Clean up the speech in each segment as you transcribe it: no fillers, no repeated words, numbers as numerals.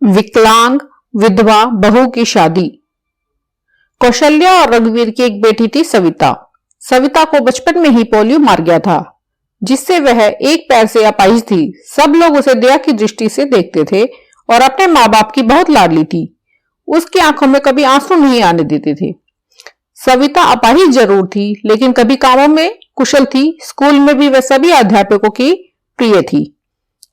विकलांग विधवा बहू की शादी। कौशल्या और रघुवीर की एक बेटी थी सविता। सविता को बचपन में ही पोलियो मार गया था, जिससे वह एक पैर से अपाहिज थी। सब लोग उसे दया की दृष्टि से देखते थे और अपने माँ बाप की बहुत लाडली थी। उसकी आंखों में कभी आंसू नहीं आने देते थे। सविता अपाहिज जरूर थी, लेकिन कभी कामों में कुशल थी। स्कूल में भी वह सभी अध्यापकों की प्रिय थी।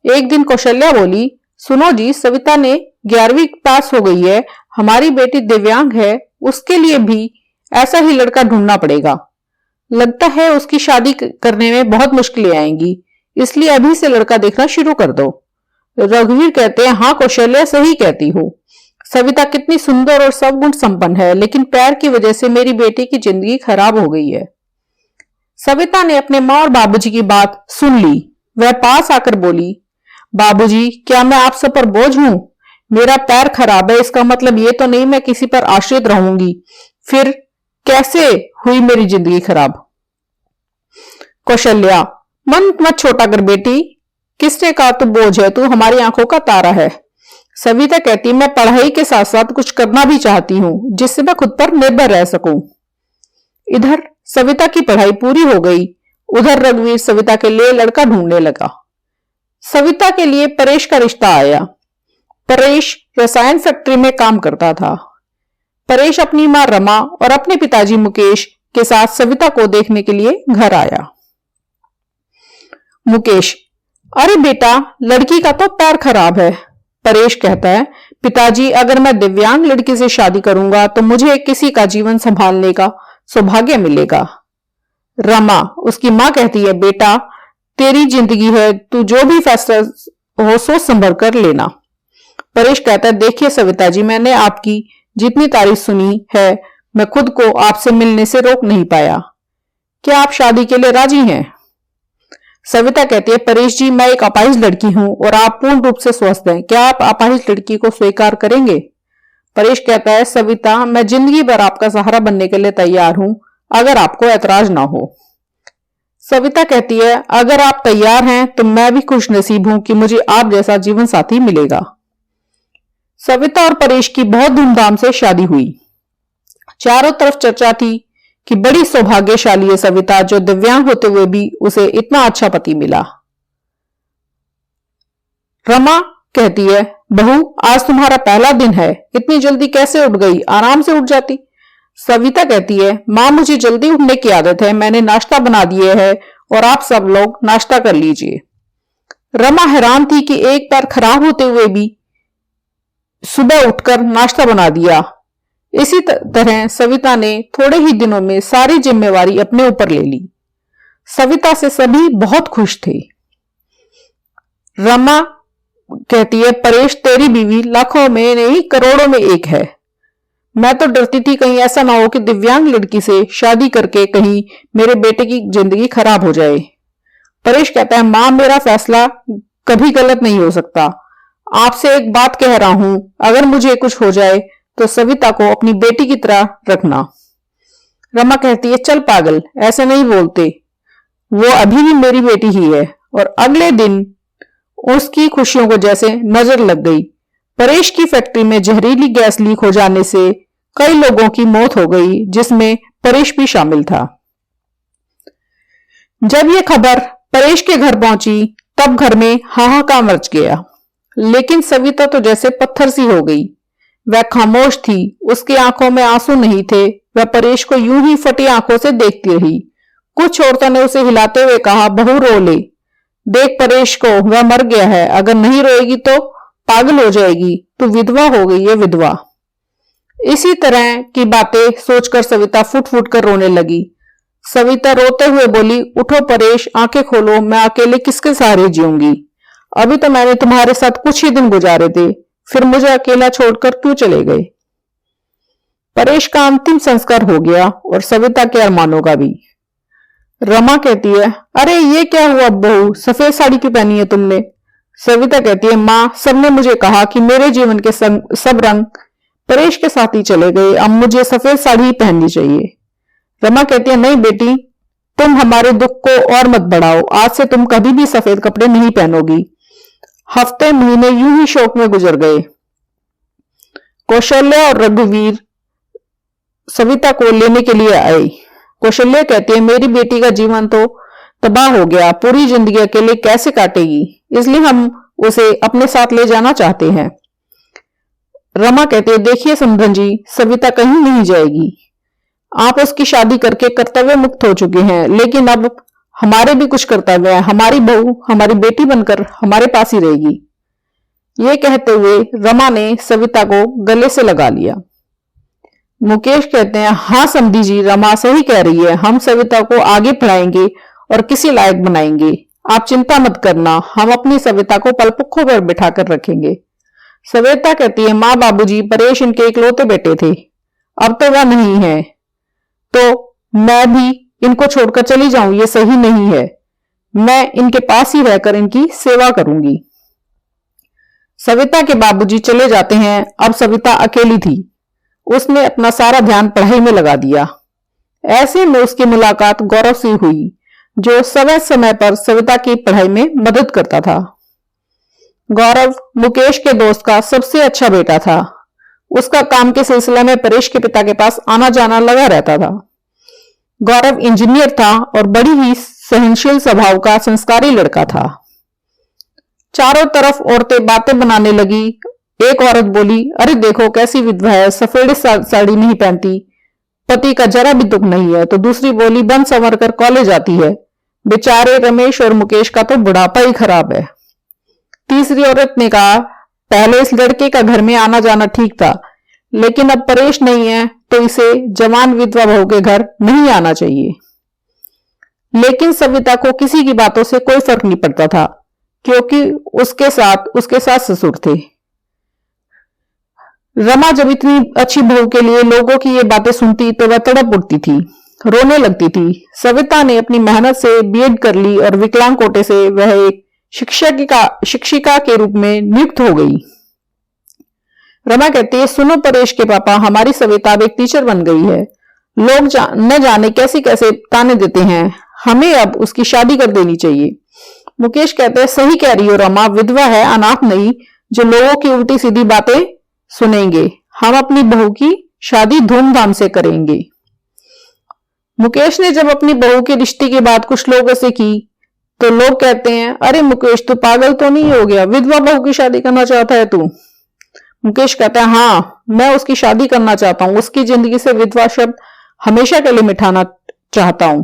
एक दिन कौशल्या बोली, सुनो जी, सविता ने 11वीं पास हो गई है। हमारी बेटी दिव्यांग है, उसके लिए भी ऐसा ही लड़का ढूंढना पड़ेगा। लगता है उसकी शादी करने में बहुत मुश्किलें आएंगी, इसलिए अभी से लड़का देखना शुरू कर दो। रघुवीर कहते हैं, हाँ कौशल्या, सही कहती हो। सविता कितनी सुंदर और सद्गुण संपन्न है, लेकिन प्यार की वजह से मेरी बेटी की जिंदगी खराब हो गई है। सविता ने अपने माँ और बाबूजी की बात सुन ली। वह पास आकर बोली, बाबूजी, क्या मैं आप सब पर बोझ हूं? मेरा पैर खराब है, इसका मतलब ये तो नहीं मैं किसी पर आश्रित रहूंगी। फिर कैसे हुई मेरी जिंदगी खराब? कौशल्या, मन मत छोटा कर बेटी, किसने कहा तू बोझ है? तू हमारी आंखों का तारा है। सविता कहती, मैं पढ़ाई के साथ साथ कुछ करना भी चाहती हूँ, जिससे मैं खुद पर निर्भर रह सकूं। इधर सविता की पढ़ाई पूरी हो गई, उधर रघुवीर सविता के लिए लड़का ढूंढने लगा। सविता के लिए परेश का रिश्ता आया। परेश रसायन फैक्ट्री में काम करता था। परेश अपनी मां रमा और अपने पिताजी मुकेश के साथ सविता को देखने के लिए घर आया। मुकेश, अरे बेटा, लड़की का तो पैर खराब है। परेश कहता है, पिताजी, अगर मैं दिव्यांग लड़की से शादी करूंगा तो मुझे किसी का जीवन संभालने का सौभाग्य मिलेगा। रमा, उसकी मां, कहती है, बेटा, तेरी जिंदगी है, तू जो भी फैसला हो सोच संभल कर लेना। परेश कहता है, देखिए सविता जी, मैंने आपकी जितनी तारीफ सुनी है, मैं खुद को आपसे मिलने से रोक नहीं पाया। क्या आप शादी के लिए राजी हैं? सविता कहती है, परेश जी, मैं एक अपाहिज लड़की हूं और आप पूर्ण रूप से स्वस्थ हैं। क्या आप अपाहिज लड़की को स्वीकार करेंगे? परेश कहता है, सविता, मैं जिंदगी भर आपका सहारा बनने के लिए तैयार हूं, अगर आपको ऐतराज ना हो। सविता कहती है, अगर आप तैयार हैं तो मैं भी खुश नसीब हूं कि मुझे आप जैसा जीवन साथी मिलेगा। सविता और परेश की बहुत धूमधाम से शादी हुई। चारों तरफ चर्चा थी कि बड़ी सौभाग्यशाली है सविता, जो दिव्यांग होते हुए भी उसे इतना अच्छा पति मिला। रमा कहती है, बहू, आज तुम्हारा पहला दिन है, इतनी जल्दी कैसे उठ गई? आराम से उठ जाती। सविता कहती है, मां, मुझे जल्दी उठने की आदत है, मैंने नाश्ता बना दिए है और आप सब लोग नाश्ता कर लीजिए। रमा हैरान थी कि एक पैर खराब होते हुए भी सुबह उठकर नाश्ता बना दिया। इसी तरह सविता ने थोड़े ही दिनों में सारी जिम्मेवारी अपने ऊपर ले ली। सविता से सभी बहुत खुश थे। रमा कहती है, परेश, तेरी बीवी लाखों में नहीं करोड़ों में एक है। मैं तो डरती थी कहीं ऐसा ना हो कि दिव्यांग लड़की से शादी करके कहीं मेरे बेटे की जिंदगी खराब हो जाए। परेश कहता है, मां, मेरा फैसला कभी गलत नहीं हो सकता। आपसे एक बात कह रहा हूं, अगर मुझे कुछ हो जाए तो सविता को अपनी बेटी की तरह रखना। रमा कहती है, चल पागल, ऐसे नहीं बोलते, वो अभी भी मेरी बेटी ही है। और अगले दिन उसकी खुशियों को जैसे नजर लग गई। परेश की फैक्ट्री में जहरीली गैस लीक हो जाने से कई लोगों की मौत हो गई, जिसमें परेश भी शामिल था। जब यह खबर परेश के घर पहुंची तब घर में हाहाकार मच गया। लेकिन सविता तो जैसे पत्थर सी हो गई। वह खामोश थी, उसकी आंखों में आंसू नहीं थे। वह परेश को यूं ही फटी आंखों से देखती रही। कुछ औरतों ने उसे हिलाते हुए कहा, बहू, रो ले, देख परेश को, वह मर गया है, अगर नहीं रोएगी तो पागल हो जाएगी, तू विधवा हो गई है, विधवा। इसी तरह की बातें सोचकर सविता फुट फुट कर रोने लगी। सविता रोते हुए बोली, उठो परेश, आंखें खोलो, मैं अकेले किसके सहारे जीऊंगी? अभी तो मैंने तुम्हारे साथ कुछ ही दिन गुजारे थे, फिर मुझे अकेला छोड़कर क्यों चले गए? परेश का अंतिम संस्कार हो गया और सविता के अरमानों का भी। रमा कहती है, अरे ये क्या हुआ बहू, सफेद साड़ी क्यों पहनी है तुमने? सविता कहती है, मां, सबने मुझे कहा कि मेरे जीवन के सब रंग परेश के साथ ही चले गए, अब मुझे सफेद साड़ी ही पहननी चाहिए। रमा कहती है, नहीं बेटी, तुम हमारे दुख को और मत बढ़ाओ, आज से तुम कभी भी सफेद कपड़े नहीं पहनोगी। हफ्ते महीने यूं ही शोक में गुजर गए। कौशल्या और रघुवीर सविता को लेने के लिए आए। कौशल्या कहती है, मेरी बेटी का जीवन तो तबाह हो गया, पूरी जिंदगी अकेले कैसे काटेगी, इसलिए हम उसे अपने साथ ले जाना चाहते हैं। रमा कहते हैं, देखिए समधन जी, सविता कहीं नहीं जाएगी। आप उसकी शादी करके कर्तव्य मुक्त हो चुके हैं, लेकिन अब हमारे भी कुछ कर्तव्य है। हमारी बहू हमारी बेटी बनकर हमारे पास ही रहेगी। ये कहते हुए रमा ने सविता को गले से लगा लिया। मुकेश कहते हैं, हाँ समधी जी, रमा सही कह रही है, हम सविता को आगे पढ़ाएंगे और किसी लायक बनाएंगे। आप चिंता मत करना, हम अपनी सविता को पलपुखों पर बिठाकर रखेंगे। सविता कहती है, माँ बाबूजी, परेश इनके इकलौते बेटे थे, अब तो वह नहीं है, तो मैं भी इनको छोड़कर चली जाऊं ये सही नहीं है। मैं इनके पास ही रहकर इनकी सेवा करूंगी। सविता के बाबूजी चले जाते हैं। अब सविता अकेली थी। उसने अपना सारा ध्यान पढ़ाई में लगा दिया। ऐसे में उसकी मुलाकात गौरव से हुई, जो समय समय पर सविता की पढ़ाई में मदद करता था। गौरव मुकेश के दोस्त का सबसे अच्छा बेटा था। उसका काम के सिलसिले में परेश के पिता के पास आना जाना लगा रहता था। गौरव इंजीनियर था और बड़ी ही सहनशील स्वभाव का संस्कारी लड़का था। चारों तरफ औरतें बातें बनाने लगी। एक औरत बोली, अरे देखो कैसी विधवा है, सफेद साड़ी नहीं पहनती, पति का जरा भी दुख नहीं है। तो दूसरी बोली, बन संवर कर कॉलेज आती है, बेचारे रमेश और मुकेश का तो बुढ़ापा ही खराब है। तीसरी औरत ने कहा, पहले इस लड़के का घर में आना जाना ठीक था, लेकिन अब परेश नहीं है तो इसे जवान विधवा बहू के घर नहीं आना चाहिए। लेकिन सविता को किसी की बातों से कोई फर्क नहीं पड़ता था, क्योंकि उसके साथ ससुर थे। रमा जब इतनी अच्छी बहू के लिए लोगों की ये बातें सुनती तो वह तड़प उठती थी, रोने लगती थी। सविता ने अपनी मेहनत से बीएड कर ली और विकलांग कोटे से वह एक शिक्षिका के रूप में नियुक्त हो गई। रमा कहती है, सुनो परेश के पापा, हमारी सविता अब एक टीचर बन गई है। लोग न जाने कैसे कैसे ताने देते हैं, हमें अब उसकी शादी कर देनी चाहिए। मुकेश कहते हैं, सही कह रही हो रमा, विधवा है, अनाथ नहीं, जो लोगों की उल्टी सीधी बातें सुनेंगे। हम अपनी बहू की शादी धूमधाम से करेंगे। मुकेश ने जब अपनी बहू के रिश्ते की बात कुछ लोगों से की तो लोग कहते हैं, अरे मुकेश, तू पागल तो नहीं हो गया, विधवा बहू की शादी करना चाहता है तू? मुकेश कहता है, हाँ, मैं उसकी शादी करना चाहता हूं, उसकी जिंदगी से विधवा शब्द हमेशा के लिए मिटाना चाहता हूं।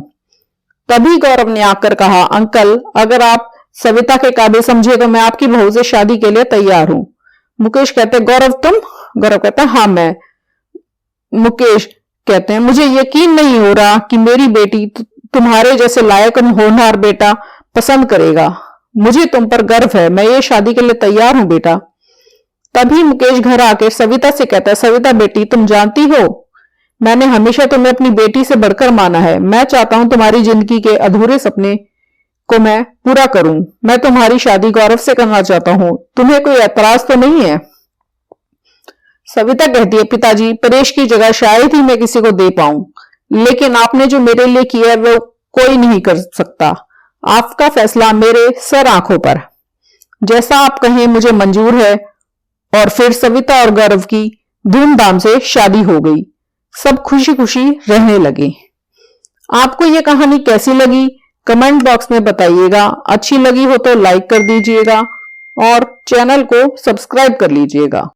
तभी गौरव ने आकर कहा, अंकल, अगर आप सविता के काबिल समझे तो मैं आपकी बहू से शादी के लिए तैयार हूं। मुकेश कहते हैं, गौरव तुम? गौरव कहता है, हाँ मैं। मुकेश कहते हैं, मुझे यकीन नहीं हो रहा कि मेरी बेटी तुम्हारे जैसे लायक होनहार बेटा पसंद करेगा। मुझे तुम पर गर्व है, मैं ये शादी के लिए तैयार हूं बेटा। तभी मुकेश घर आके सविता से कहता है, सविता बेटी, तुम जानती हो मैंने हमेशा तुम्हें अपनी बेटी से बढ़कर माना है। मैं चाहता हूं तुम्हारी जिंदगी के अधूरे सपने को मैं पूरा करूं। मैं तुम्हारी शादी गौरव से करना चाहता हूं, तुम्हें कोई एतराज तो नहीं है? सविता कहती है, पिताजी, परेश की जगह शायद ही मैं किसी को दे पाऊं, लेकिन आपने जो मेरे लिए किया है वो कोई नहीं कर सकता। आपका फैसला मेरे सर आंखों पर, जैसा आप कहें मुझे मंजूर है। और फिर सविता और गौरव की धूमधाम से शादी हो गई। सब खुशी खुशी रहने लगे। आपको यह कहानी कैसी लगी कमेंट बॉक्स में बताइएगा। अच्छी लगी हो तो लाइक कर दीजिएगा और चैनल को सब्सक्राइब कर लीजिएगा।